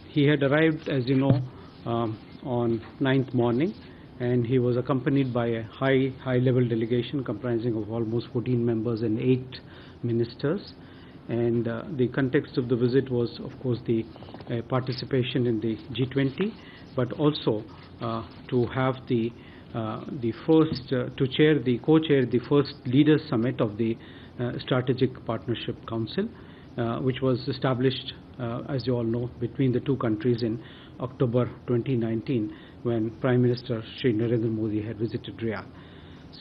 He had arrived, as you know, on 9th morning, and he was accompanied by a high-level delegation comprising of almost 14 members and 8 ministers. And the context of the visit was, of course, the participation in the G20, but also to have the first to co-chair the first Leaders Summit of the Strategic Partnership Council, which was established, as you all know, between the two countries in October 2019, when Prime Minister Shri Narendra Modi had visited Riyadh.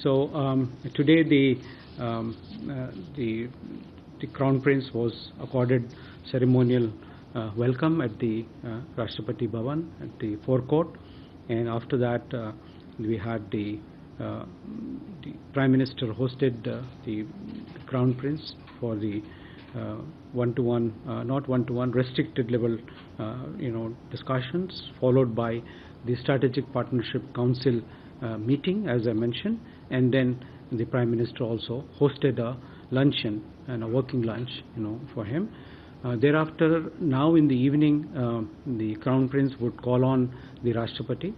So today the Crown Prince was accorded ceremonial welcome at the Rashtrapati Bhavan at the forecourt, and after that we had the Prime Minister hosted the Crown Prince for the one-to-one, restricted level, discussions, followed by the Strategic Partnership Council meeting, as I mentioned, and then the Prime Minister also hosted a luncheon and a working lunch, for him. Thereafter, now in the evening, the Crown Prince would call on the Rashtrapati,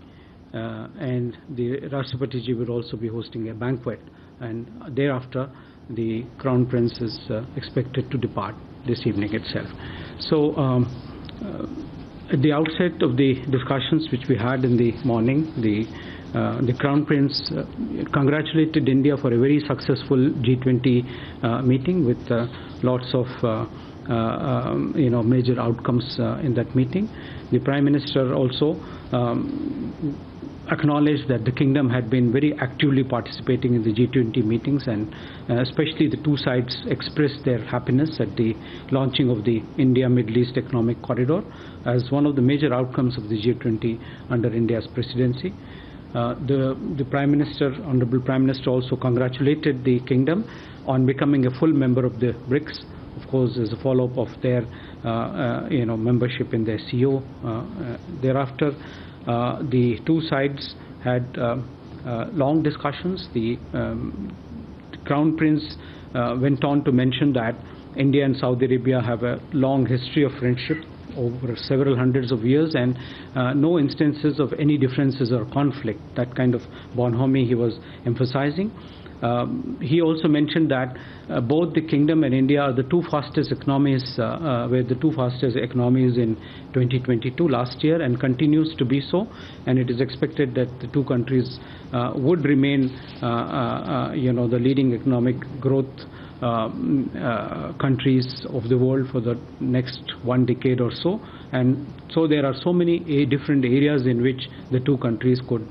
and the Rashtrapati ji would also be hosting a banquet, and thereafter the Crown Prince is expected to depart this evening itself. So at the outset of the discussions which we had in the morning, the Crown Prince congratulated India for a very successful G20 meeting with lots of major outcomes in that meeting. The Prime Minister also acknowledged that the Kingdom had been very actively participating in the G20 meetings, and especially the two sides expressed their happiness at the launching of the India-Middle East Economic Corridor as one of the major outcomes of the G20 under India's presidency. The Prime Minister, Honorable Prime Minister, also congratulated the Kingdom on becoming a full member of the BRICS, of course, as a follow-up of their membership in the CO. Thereafter, the two sides had long discussions. The Crown Prince went on to mention that India and Saudi Arabia have a long history of friendship over several hundreds of years, and no instances of any differences or conflict. That kind of bonhomie he was emphasizing. He also mentioned that both the Kingdom and India are the two fastest economies, were the two fastest economies in 2022 last year, and continues to be so. And it is expected that the two countries would remain, the leading economic growth countries of the world for the next 1 decade or so. And so there are so many different areas in which the two countries could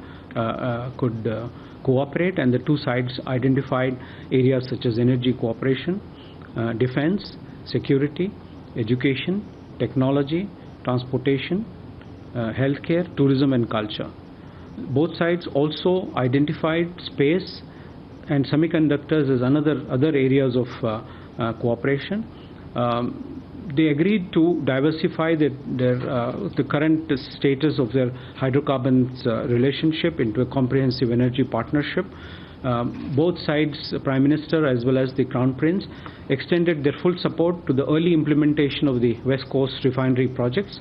cooperate, and the two sides identified areas such as energy cooperation, defense, security, education, technology, transportation, healthcare, tourism and culture. Both sides also identified space and semiconductors as other areas of cooperation. They agreed to diversify the current status of their hydrocarbons relationship into a comprehensive energy partnership. Both sides, the Prime Minister as well as the Crown Prince, extended their full support to the early implementation of the West Coast refinery projects,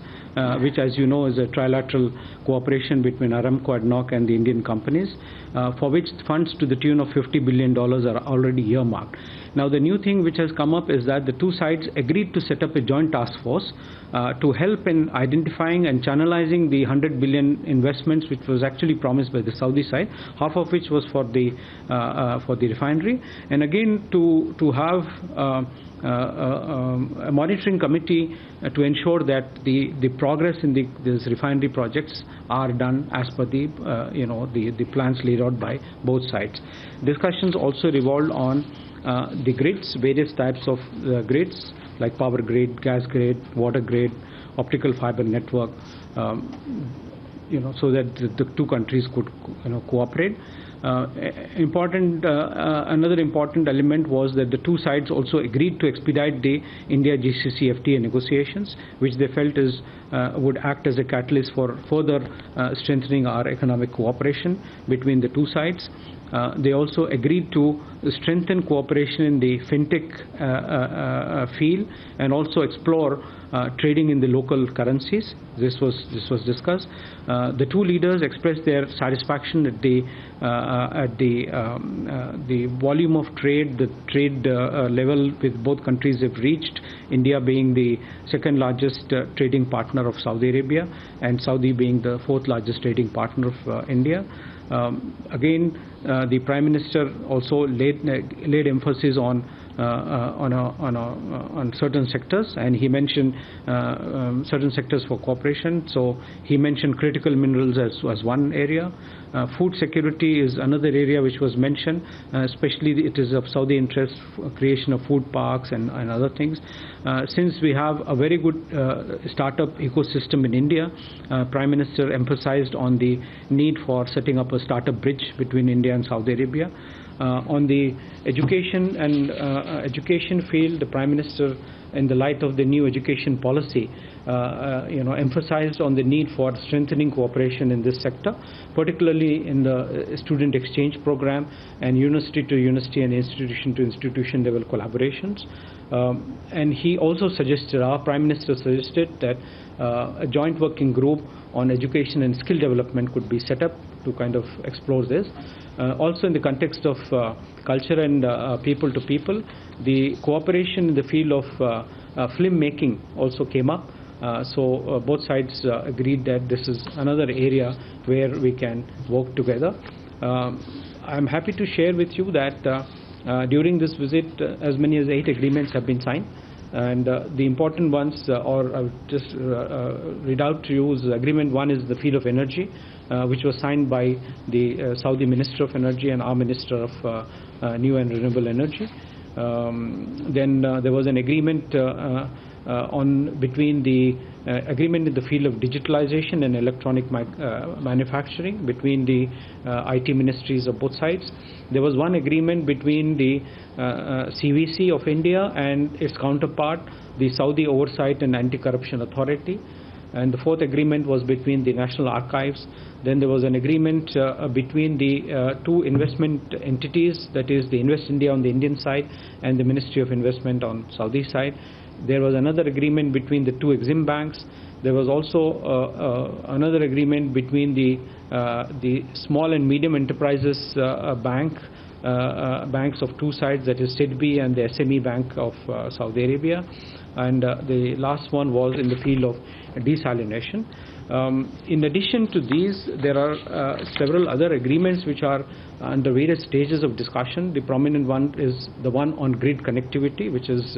which, as you know, is a trilateral cooperation between Aramco, ADNOC and the Indian companies, for which funds to the tune of $50 billion are already earmarked. Now, the new thing which has come up is that the two sides agreed to set up a joint task force to help in identifying and channelizing the 100 billion investments which was actually promised by the Saudi side, half of which was for the refinery, and again to have a monitoring committee to ensure that the progress in these refinery projects are done as per the plans laid out by both sides. Discussions also revolved on the grids, various types of grids like power grid, gas grid, water grid, optical fiber network, so that the two countries could cooperate. Another important element was that the two sides also agreed to expedite the India GCC FTA negotiations, which they felt would act as a catalyst for further strengthening our economic cooperation between the two sides. They also agreed to strengthen cooperation in the fintech field and also explore trading in the local currencies. This was discussed. The two leaders expressed their satisfaction at the volume of trade, the trade level with both countries have reached. India being the second largest trading partner of Saudi Arabia, and Saudi being the fourth largest trading partner of India. Again, the Prime Minister also laid emphasis on certain sectors, and he mentioned certain sectors for cooperation. So he mentioned critical minerals as one area. Food security is another area which was mentioned, especially it is of Saudi interest, creation of food parks and other things. Since we have a very good startup ecosystem in India, Prime Minister emphasized on the need for setting up a startup bridge between India and Saudi Arabia. On the education and education field, the Prime Minister, in the light of the new education policy, emphasized on the need for strengthening cooperation in this sector, particularly in the student exchange program and university to university and institution to institution level collaborations. And he also suggested, our Prime Minister suggested that a joint working group on education and skill development could be set up to kind of explore this. Also in the context of culture and people to people, the cooperation in the field of film making also came up. So both sides agreed that this is another area where we can work together. I'm happy to share with you that during this visit, as many as 8 agreements have been signed. And the important ones, or I'll just read out to you, is Agreement 1 is the field of energy, which was signed by the Saudi Minister of Energy and our Minister of New and Renewable Energy. Then there was an agreement between the agreement in the field of digitalization and electronic manufacturing between the IT ministries of both sides. There was one agreement between the CVC of India and its counterpart, the Saudi Oversight and Anti-Corruption Authority. And the fourth agreement was between the National Archives. Then there was an agreement between the two investment entities, that is the Invest India on the Indian side and the Ministry of Investment on Saudi side. There was another agreement between the two Exim banks. There was also another agreement between the small and medium enterprises banks of two sides, that is SIDBI and the SME Bank of Saudi Arabia. And the last one was in the field of desalination. In addition to these, there are several other agreements which are under various stages of discussion. The prominent one is the one on grid connectivity, which is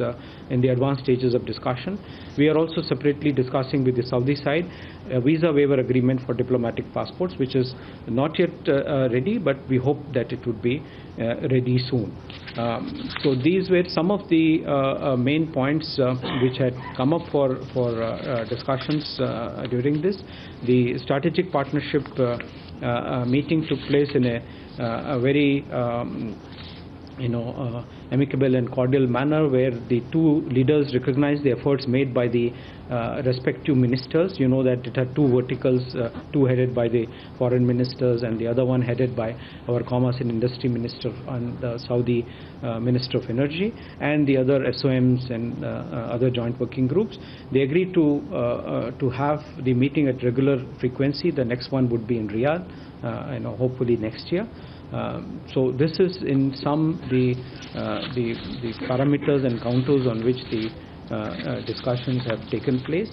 in the advanced stages of discussion. We are also separately discussing with the Saudi side a visa waiver agreement for diplomatic passports, which is not yet ready, but we hope that it would be ready soon. So these were some of the main points which had come up for discussions during this. The strategic partnership meeting took place in a very amicable and cordial manner, where the two leaders recognized the efforts made by the respective ministers. You know that it had two verticals, two headed by the foreign ministers and the other one headed by our Commerce and Industry Minister and the Saudi Minister of Energy, and the other SOMs and other joint working groups. They agreed to have the meeting at regular frequency. The next one would be in Riyadh, hopefully next year. So this is in sum the parameters and contours on which the discussions have taken place.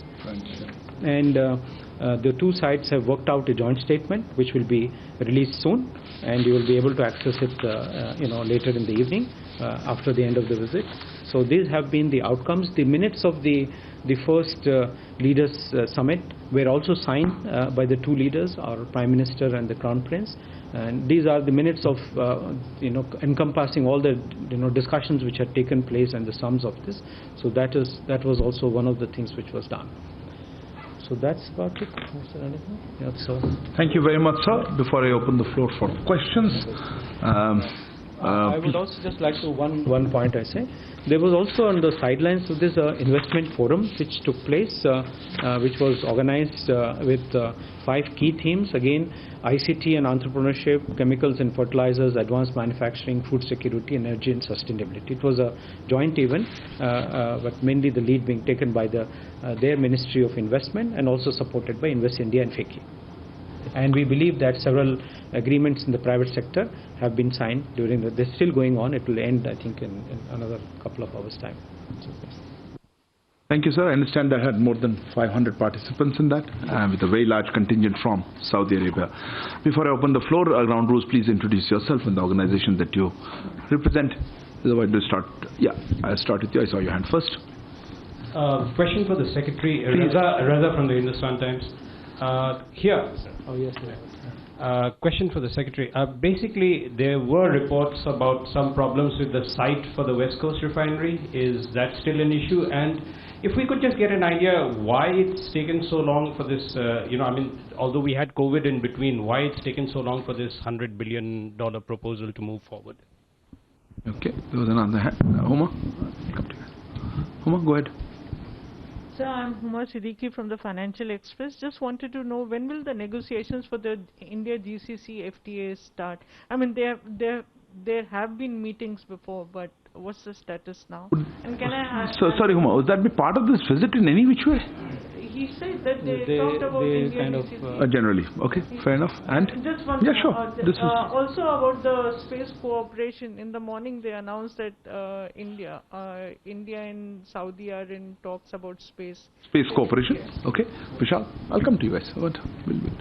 And the two sides have worked out a joint statement which will be released soon, and you will be able to access it later in the evening after the end of the visit. So these have been the outcomes. The minutes of the first leaders summit were also signed by the two leaders, our Prime Minister and the Crown Prince. And these are the minutes of encompassing all the discussions which had taken place and the sums of this. So that was also one of the things which was done. So that's about it. Was there anything? Yeah, so. Thank you very much, sir. Before I open the floor for questions, I would also just like to one point I say. There was also on the sidelines of this investment forum which took place, which was organized with 5 key themes. Again, ICT and entrepreneurship, chemicals and fertilizers, advanced manufacturing, food security, energy and sustainability. It was a joint event, but mainly the lead being taken by their Ministry of Investment and also supported by Invest India and FICCI. And we believe that several agreements in the private sector have been signed during they're still going on. It will end, I think, in another couple of hours' time. So, yes. Thank you, sir. I understand I had more than 500 participants in that, with a very large contingent from Saudi Arabia. Before I open the floor, ground rules, please introduce yourself and the organization that you represent. Otherwise, we'll start. Yeah, I'll start with you. I saw your hand first. Question for the Secretary, Reza from the Hindustan Times. Here. Oh, yes. Question for the Secretary. Basically, there were reports about some problems with the site for the West Coast refinery. Is that still an issue? And if we could just get an idea why it's taken so long for this, although we had COVID in between, why it's taken so long for this $100 billion proposal to move forward? Okay, there was another hand. Huma, come to you. Huma, go ahead. Sir, I'm Huma Siddiqui from the Financial Express. Just wanted to know, when will the negotiations for the India GCC FTA start? I mean, there have been meetings before, but what's the status now? And can I ask? So, sorry, Huma, would that be part of this visit in any which way? He said that they talked about India kind GCC. Generally, okay, fair enough. And just one yeah, sure. Also about the space cooperation. In the morning, they announced that India and Saudi are in talks about space cooperation. Yes. Okay, Vishal, I'll come to you guys.